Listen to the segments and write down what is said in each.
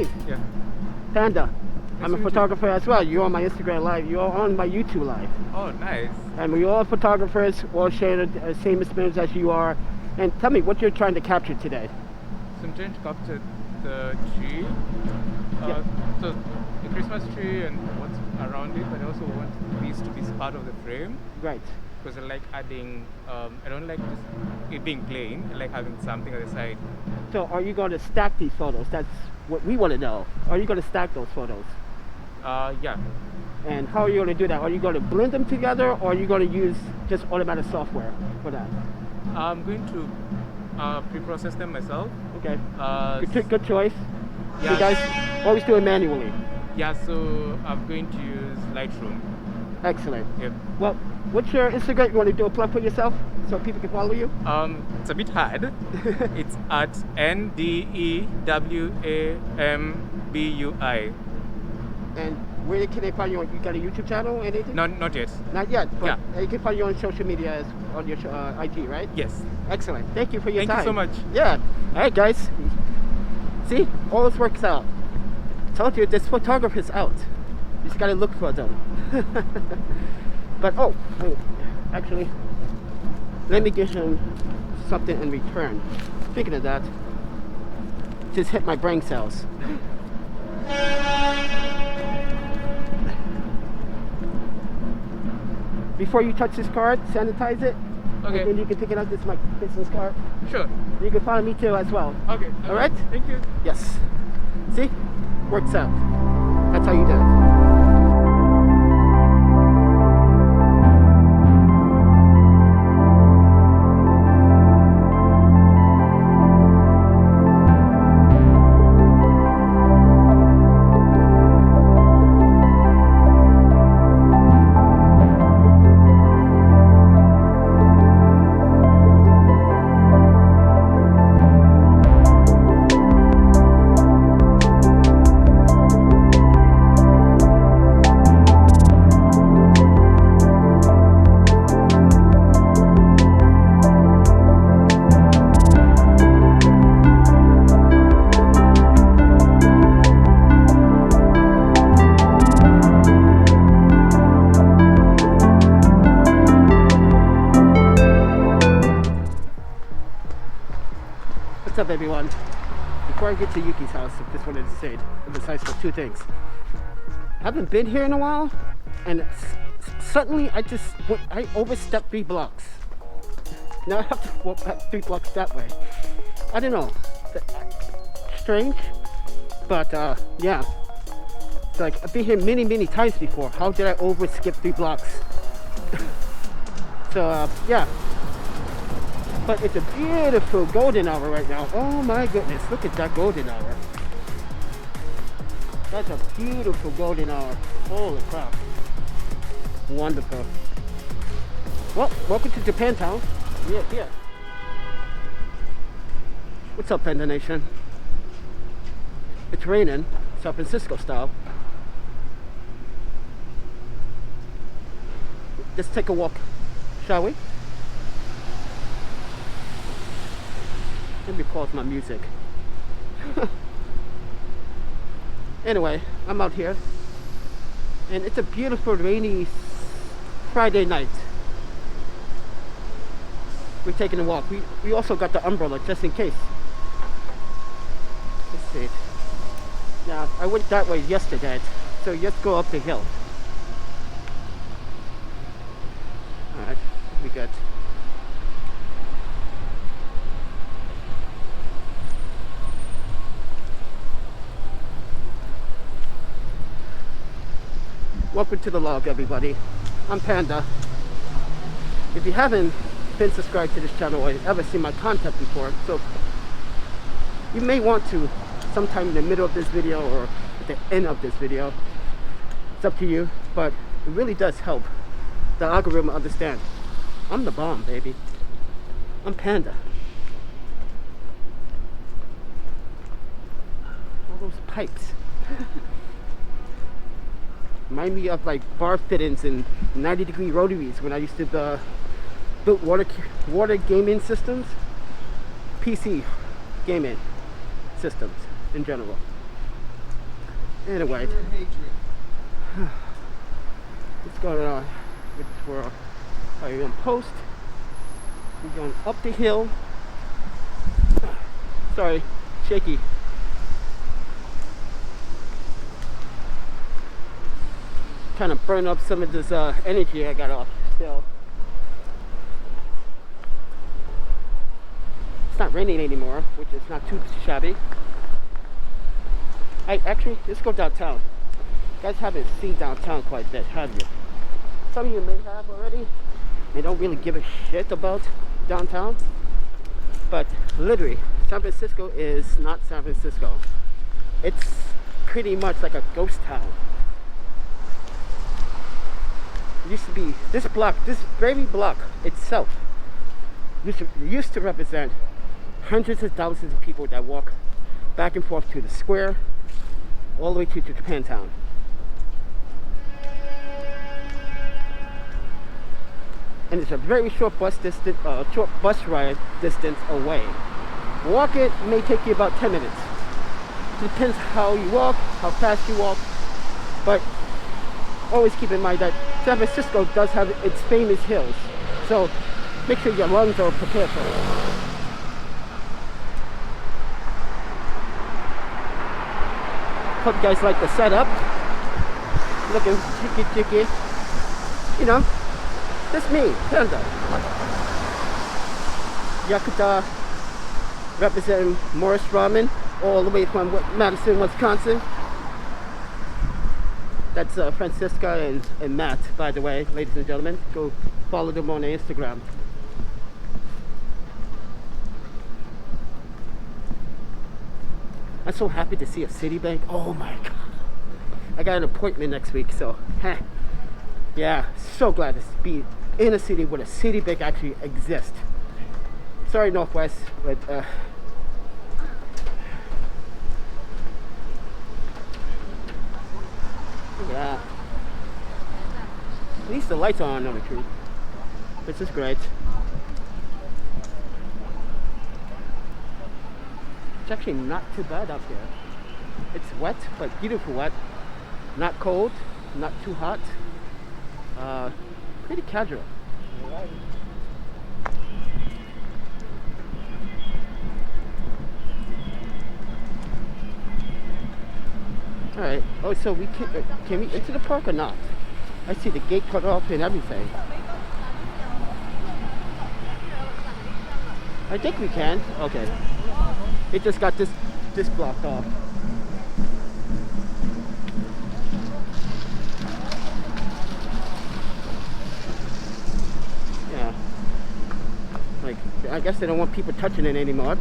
Steve. Yeah. Panda. I'm a Nice to meet you. photographer as well. You're on my Instagram live. You're on my YouTube live. Oh, nice. And we're all photographers, all share the same experience as you are. And tell me what you're trying to capture today. So I'm trying to capture the tree. Yeah. So the Christmas tree and what's around it, but I also want these to be part of the frame. Right. Because I like adding, I don't like just it being plain. I like having something at the side. So are you going to stack these photos? That's what we want to know. Are you going to stack those photos? Yeah. And how are you going to do that? Are you going to blend them together, or are you going to use just automatic software for that? I'm going to pre-process them myself. Okay. Good Good choice. Yeah. You guys always do it manually. Yeah, so I'm going to use Lightroom. Excellent. Yep. Well, what's your Instagram? You want to do a plug for yourself so people can follow you? It's a bit hard. It's at NDEWAMBUI. And where can they find you? You got a YouTube channel or anything? Not yet. Not yet, but Yeah. you can find you on social media, on your IG, right? Yes. Excellent. Thank you for your time. Thank you so much. Yeah. All right, guys. See, all this works out. Told you, this photographer's out. You just gotta look for them. But oh, actually, let me give him something in return. Speaking of that, just hit my brain cells. Before you touch this card, sanitize it. Okay. And then you can pick it up. This is my business card. Sure. You can follow me too as well. Okay. All right? Thank you. Yes. See? Works out. That's how you do it. What's up, everyone? Before I get to Yuki's house, I just wanted to say, besides for two things. I haven't been here in a while, and suddenly I overstepped 3 blocks. Now I have to walk back 3 blocks that way. I don't know. Strange, but yeah. It's like I've been here many times before. How did I overskip 3 blocks? So yeah. But it's a beautiful golden hour right now. Oh my goodness, look at that golden hour. That's a beautiful golden hour. Holy crap. Wonderful. Well, welcome to Japantown. Yeah. What's up, Panda Nation? It's raining, San Francisco style. Let's take a walk, shall we? Let me pause my music. Anyway, I'm out here, and it's a beautiful rainy Friday night. We're taking a walk. We also got the umbrella just in case. Let's see. Now I went that way yesterday, so let's go up the hill. All right, we good. Welcome to the log, everybody. I'm Panda. If you haven't been subscribed to this channel or ever seen my content before, so you may want to sometime in the middle of this video or at the end of this video. It's up to you, but it really does help the algorithm understand. I'm the bomb, baby. I'm Panda. All those pipes. Remind me of like bar fittings and 90-degree rotaries when I used to build water gaming systems, PC gaming systems in general. Anyway, what's going on? We're on post. We're going up the hill. Sorry, shaky. Trying to burn up some of this energy I got off still. It's not raining anymore, which is not too shabby. Actually, let's go downtown. You guys haven't seen downtown quite a bit, have you? Some of you may have already. They don't really give a shit about downtown. But literally, San Francisco is not San Francisco. It's pretty much like a ghost town. It used to be, this very block itself used to represent hundreds of thousands of people that walk back and forth to the square, all the way to Japantown. And it's a very short bus ride distance away. Walk it may take you about 10 minutes. Depends how you walk, how fast you walk, but always keep in mind that San Francisco does have its famous hills, so make sure your lungs are prepared for it. Hope you guys like the setup. Looking chicky. You know, that's me, Panda. Yakuta representing Morris Ramen, all the way from Madison, Wisconsin. That's Francisca and Matt, by the way, ladies and gentlemen. Go follow them on Instagram. I'm so happy to see a Citibank. Oh my god. I got an appointment next week, so yeah, so glad to be in a city where a Citibank actually exists. Sorry, Northwest, but yeah. At least the lights are on the tree. This is great. It's actually not too bad up here. It's wet, but beautiful wet. Not cold, not too hot. Pretty casual. Alright, oh, so we can we into the park or not? I see the gate cut off and everything. I think we can. Okay. It just got this blocked off. Yeah. Like, I guess they don't want people touching it anymore.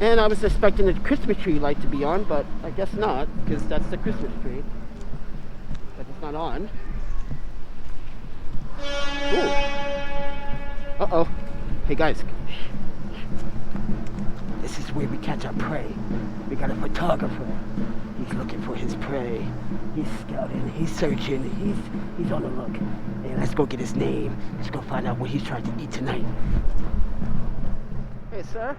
And I was expecting the Christmas tree light to be on, but I guess not, because that's the Christmas tree. But it's not on. Ooh. Uh-oh. Hey guys. This is where we catch our prey. We got a photographer. He's looking for his prey. He's scouting, he's searching, he's on the look. Hey, let's go get his name. Let's go find out what he's trying to eat tonight. Hey, sir.